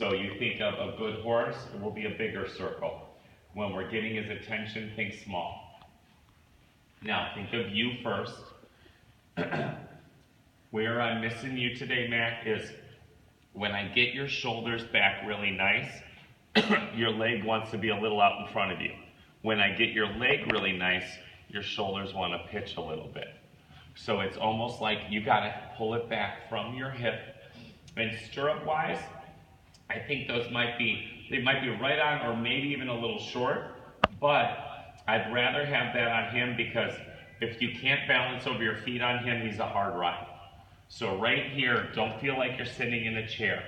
So you think of a good horse, it will be a bigger circle. When we're getting his attention, think small. Now think of you first. Where I'm missing you today, Mac, is when I get your shoulders back really nice, your leg wants to be a little out in front of you. When I get your leg really nice, your shoulders want to pitch a little bit. So it's almost like you got to pull it back from your hip. And stirrup-wise, I think they might be right on or maybe even a little short, but I'd rather have that on him because if you can't balance over your feet on him, he's a hard ride. So right here, don't feel like you're sitting in a chair.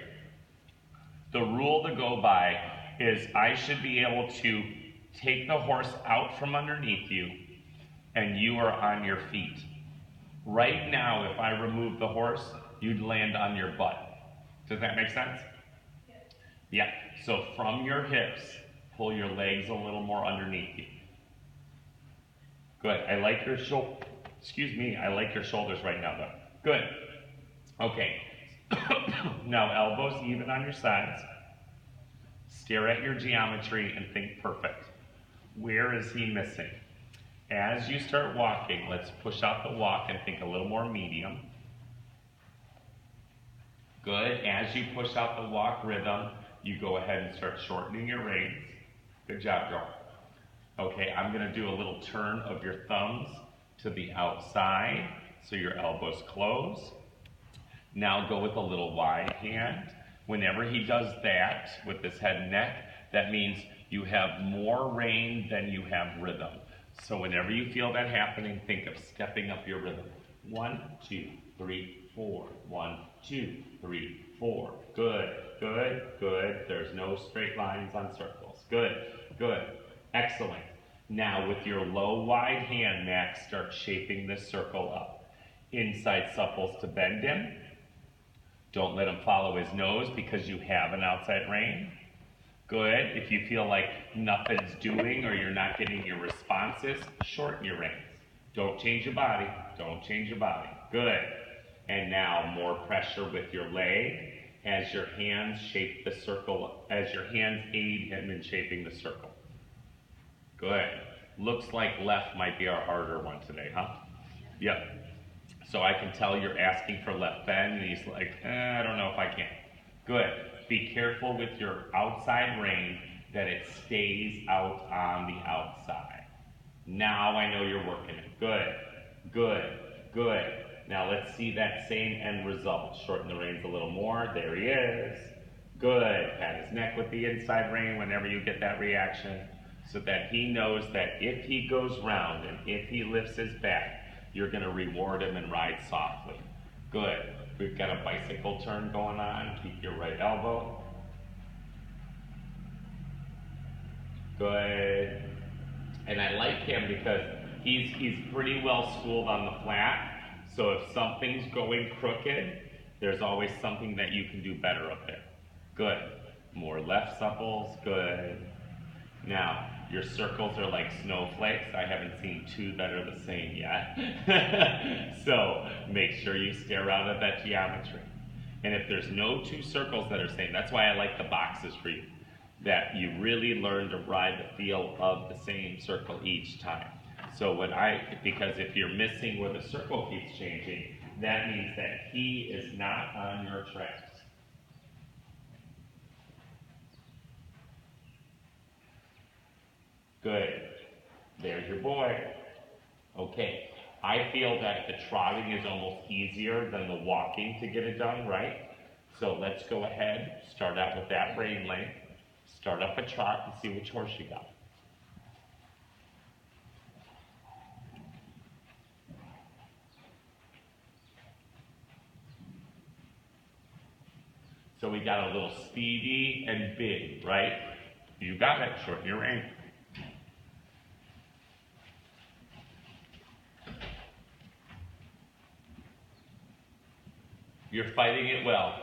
The rule to go by is I should be able to take the horse out from underneath you and you are on your feet. Right now, if I remove the horse, you'd land on your butt. Does that make sense? Yeah. So from your hips, pull your legs a little more underneath you. Good. I like your I like your shoulders right now though. Good. Okay. Now elbows even on your sides. Stare at your geometry and think perfect. Where is he missing? As you start walking, let's push out the walk and think a little more medium. Good. As you push out the walk rhythm, you go ahead and start shortening your reins. Good job, Joe. Okay, I'm going to do a little turn of your thumbs to the outside so your elbows close. Now go with a little wide hand. Whenever he does that with his head and neck, that means you have more rein than you have rhythm. So whenever you feel that happening, think of stepping up your rhythm. 1, 2, 3, 4. 1, 2, 3, 4. Good, good, good. There's no straight lines on circles. Good, good. Excellent. Now with your low wide hand, Max, start shaping this circle up. Inside supples to bend him. Don't let him follow his nose because you have an outside rein. Good. If you feel like nothing's doing or you're not getting your responses, shorten your reins. Don't change your body. Don't change your body. Good. And now more pressure with your leg as your hands shape the circle, as your hands aid him in shaping the circle. Good. Looks like left might be our harder one today, huh? Yep. So I can tell you're asking for left bend, and he's like, I don't know if I can. Good. Be careful with your outside rein that it stays out on the outside. Now I know you're working it. Good, good, good. Now let's see that same end result. Shorten the reins a little more. There he is. Good. Pat his neck with the inside rein whenever you get that reaction so that he knows that if he goes round and if he lifts his back, you're going to reward him and ride softly. Good. We've got a bicycle turn going on. Keep your right elbow. Good. And I like him because he's pretty well schooled on the flat. So if something's going crooked, there's always something that you can do better up there. Good. More left supples. Good. Now, your circles are like snowflakes. I haven't seen two that are the same yet. So make sure you stare out at that geometry. And if there's no two circles that are the same, that's why I like the boxes for you. That you really learn to ride the feel of the same circle each time. So because if you're missing where the circle keeps changing, that means that he is not on your tracks. Good. There's your boy. Okay. I feel that the trotting is almost easier than the walking to get it done, right? So let's go ahead, start out with that rein length, start up a trot and see which horse you got. So we got a little speedy and big, right? You got it, shorten your rein. You're fighting it well.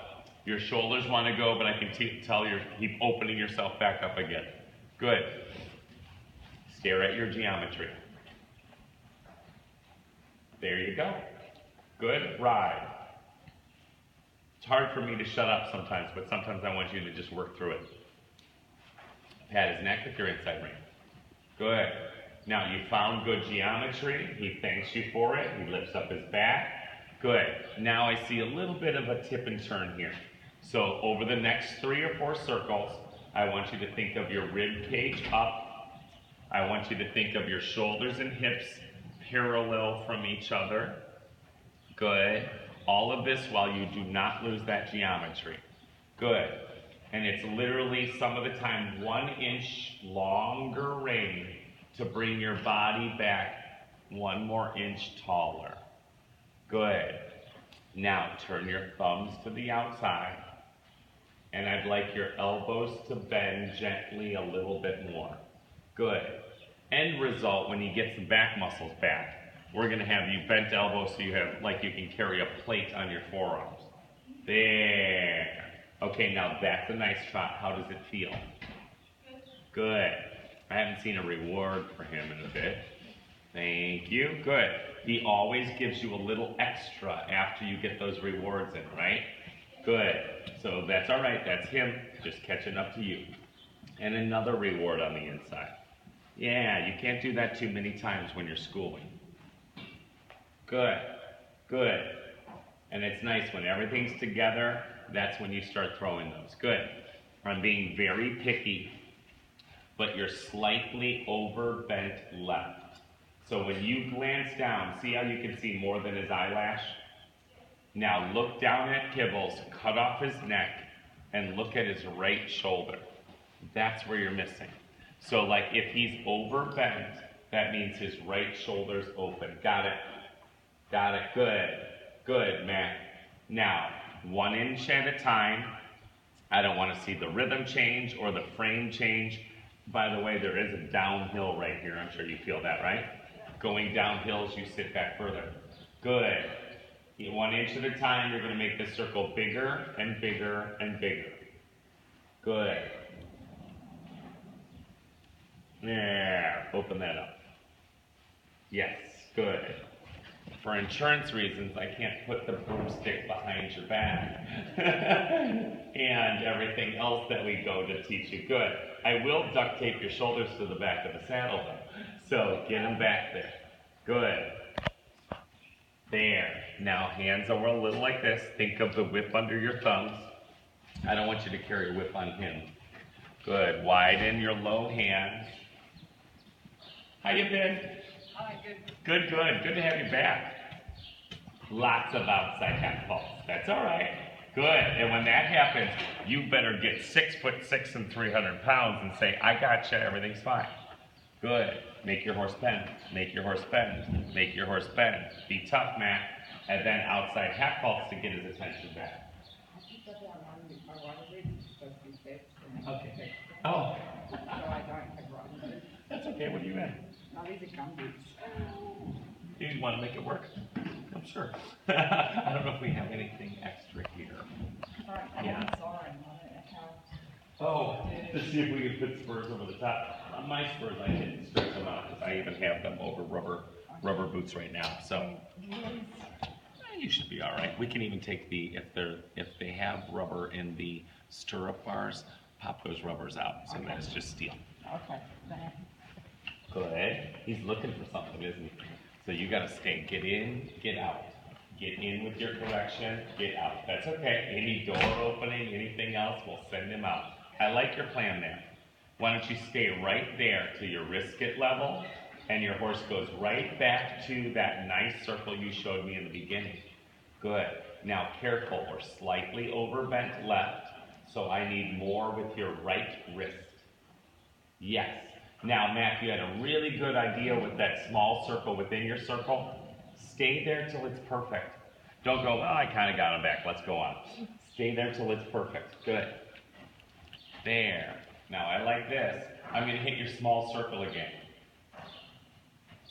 Your shoulders want to go, but I can tell you keep opening yourself back up again. Good. Stare at your geometry. There you go. Good. Ride. hard for me to shut up sometimes, but sometimes I want you to just work through it. Pat his neck with your inside rein. Good. Now you found good geometry. He thanks you for it. He lifts up his back. Good. Now I see a little bit of a tip and turn here. So over the next 3 or 4 circles, I want you to think of your rib cage up. I want you to think of your shoulders and hips parallel from each other. Good. All of this while you do not lose that geometry. Good. And it's literally some of the time 1 inch longer rein to bring your body back 1 more inch taller. Good. Now turn your thumbs to the outside, and I'd like your elbows to bend gently a little bit more. Good. End result, when you get some back muscles back, we're going to have you bent elbows so you have, like you can carry a plate on your forearms. There. Okay, now that's a nice trot. How does it feel? Good. I haven't seen a reward for him in a bit. Thank you. Good. He always gives you a little extra after you get those rewards in, right? Good. So that's all right. That's him just catching up to you. And another reward on the inside. Yeah, you can't do that too many times when you're schooling. Good. Good. And it's nice when everything's together, that's when you start throwing those. Good. I'm being very picky, but you're slightly overbent left. So when you glance down, see how you can see more than his eyelash? Now look down at Kibbles, cut off his neck, and look at his right shoulder. That's where you're missing. So like if he's overbent, that means his right shoulder's open. Got it? Got it. Good. Good, Matt. Now, 1 inch at a time. I don't want to see the rhythm change or the frame change. By the way, there is a downhill right here. I'm sure you feel that, right? Going downhill as you sit back further. Good. 1 inch at a time, you're going to make this circle bigger and bigger and bigger. Good. There. Open that up. Yes. Good. For insurance reasons, I can't put the broomstick behind your back and everything else that we go to teach you. Good. I will duct tape your shoulders to the back of the saddle though. So get them back there. Good. There. Now hands over a little like this. Think of the whip under your thumbs. I don't want you to carry a whip on him. Good. Widen your low hand. How you been? Hi, good. Good, good. Good to have you back. Lots of outside half faults. That's all right. Good. And when that happens, you better get 6'6" and 300 pounds and say, I gotcha, everything's fine. Good. Make your horse bend. Make your horse bend. Make your horse bend. Be tough, Matt. And then outside half faults to get his attention back. Okay. Oh. So I don't have riding. That's okay. What are you in? No, these are gum boots. You want to make it work? I'm sure. I don't know if we have anything extra here. Alright, Yeah. I'm sorry. I don't know how. Oh, to see if we can put spurs over the top. On my spurs, I didn't stretch them out because I even have them over rubber boots right now. So you should be all right. We can even take the if they have rubber in the stirrup bars, pop those rubbers out. So Okay. then it's just steel. Okay. Good. He's looking for something, isn't he? So you got to stay. Get in, get out. Get in with your correction, get out. That's okay. Any door opening, anything else, we'll send him out. I like your plan there. Why don't you stay right there till your wrists get level and your horse goes right back to that nice circle you showed me in the beginning. Good. Now careful, we're slightly overbent left, so I need more with your right wrist. Yes. Now, Matt, you had a really good idea with that small circle within your circle. Stay there till it's perfect. Don't go, well, I kind of got him back. Let's go on. Stay there till it's perfect. Good. There. Now, I like this. I'm going to hit your small circle again.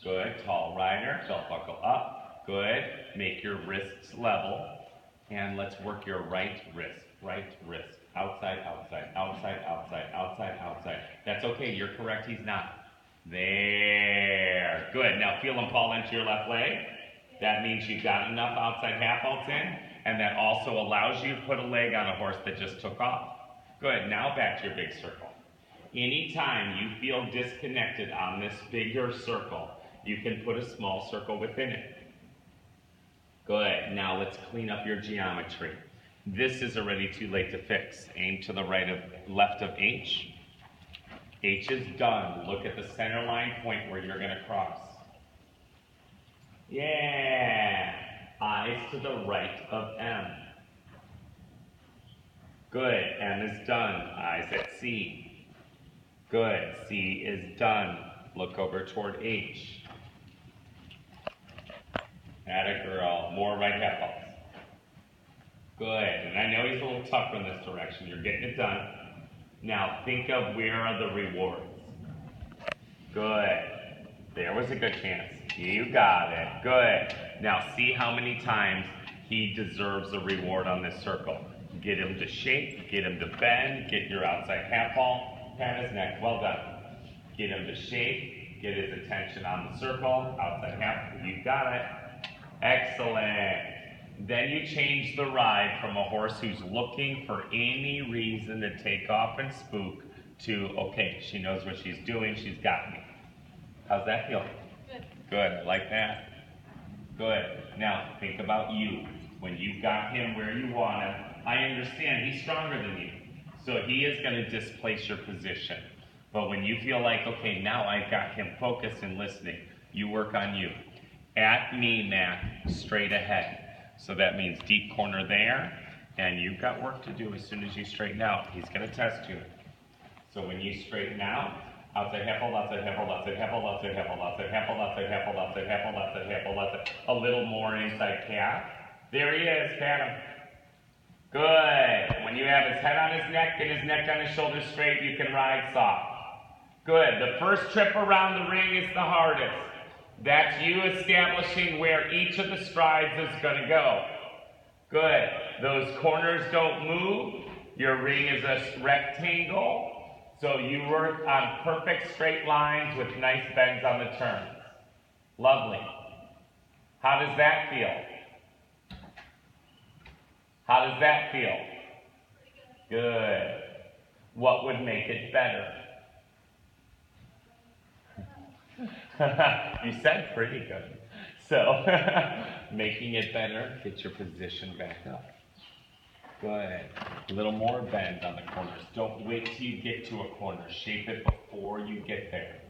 Good. Tall rider. Belt buckle up. Good. Make your wrists level. And let's work your right wrist. Right wrist. Outside, outside, outside, outside, outside, outside. That's okay. You're correct. He's not. There. Good. Now feel him fall into your left leg. That means you've got enough outside half faults in. And that also allows you to put a leg on a horse that just took off. Good, now back to your big circle. Anytime you feel disconnected on this bigger circle, you can put a small circle within it. Good, now let's clean up your geometry. This is already too late to fix. Aim to the left of H. H is done. Look at the center line point where you're gonna cross. Yeah, eyes to the right of M. Good, M is done. Eyes at C. Good, C is done. Look over toward H. Atta girl, more right half pulse. Good, and I know he's a little tougher in this direction. You're getting it done. Now think of where are the rewards. Good, there was a good chance. You got it, good. Now see how many times he deserves a reward on this circle. Get him to shake, get him to bend, get your outside half ball. Pat his neck, well done. Get him to shake, get his attention on the circle, outside half, you got it. Excellent. Then you change the ride from a horse who's looking for any reason to take off and spook to, okay, she knows what she's doing, she's got me. How's that feel? Good. Good, I like that. Good. Now, think about you. When you've got him where you want him, I understand he's stronger than you. So he is going to displace your position. But when you feel like, okay, now I've got him focused and listening, you work on you. At me, Mack, straight ahead. So that means deep corner there, and you've got work to do as soon as you straighten out. He's going to test you. So when you straighten out, outside half hold, outside half hold, outside half hold, outside half hold, outside half hold, outside half hold, outside half hold, outside half hold, outside. A little more inside calf. There he is, pat him. Good. When you have his head on his neck and his neck on his shoulders straight, you can ride soft. Good. The first trip around the ring is the hardest. That's you establishing where each of the strides is going to go. Good. Those corners don't move. Your ring is a rectangle. So you work on perfect straight lines with nice bends on the turns. Lovely. How does that feel? How does that feel? Good. What would make it better? You said pretty good. So, making it better, get your position back up. Good. A little more bend on the corners. Don't wait till you get to a corner. Shape it before you get there.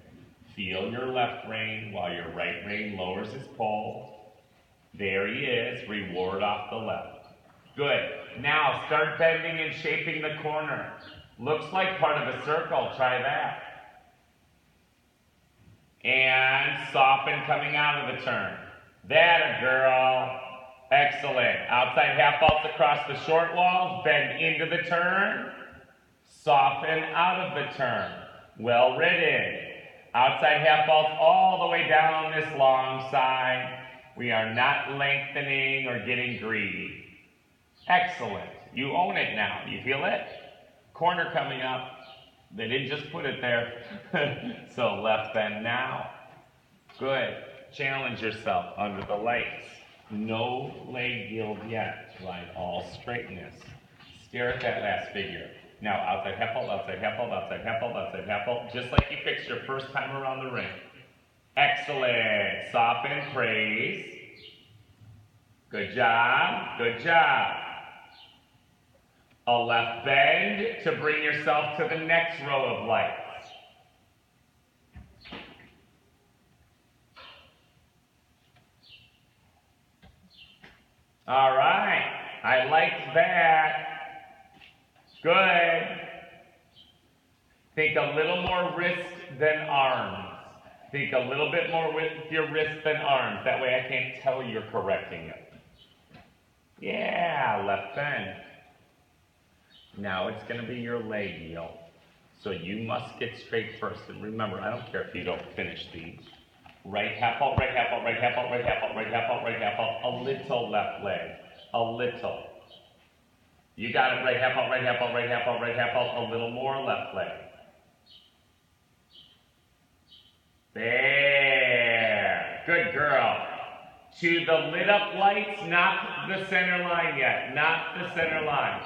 Feel your left rein while your right rein lowers his pole. There he is. Reward off the left. Good. Now start bending and shaping the corner. Looks like part of a circle. Try that. And soften coming out of the turn. That a girl. Excellent. Outside half vaults across the short walls. Bend into the turn. Soften out of the turn. Well ridden. Outside half vaults all the way down this long side. We are not lengthening or getting greedy. Excellent. You own it now. You feel it? Corner coming up. They didn't just put it there. So left bend now. Good. Challenge yourself under the lights. No leg yield yet. Line all straightness. Stare at that last figure. Now outside half hold, outside half hold, outside half hold, outside half hold. Just like you fixed your first time around the ring. Excellent. Soften and praise. Good job. Good job. A left bend to bring yourself to the next row of lights. All right. I like that. Good. Think a little more wrist than arms. Think a little bit more with your wrist than arms. That way I can't tell you're correcting it. Yeah, left bend. Now it's going to be your leg yield. So you must get straight first. And remember, I don't care if you don't finish these. Right half vault, right half vault, right half vault, right half vault, right half vault, right half vault. A little left leg. A little. You got it. Right half vault, right half vault, right half vault, right half vault. A little more left leg. There. Good girl. To the lit up lights, not the center line yet, not the center line.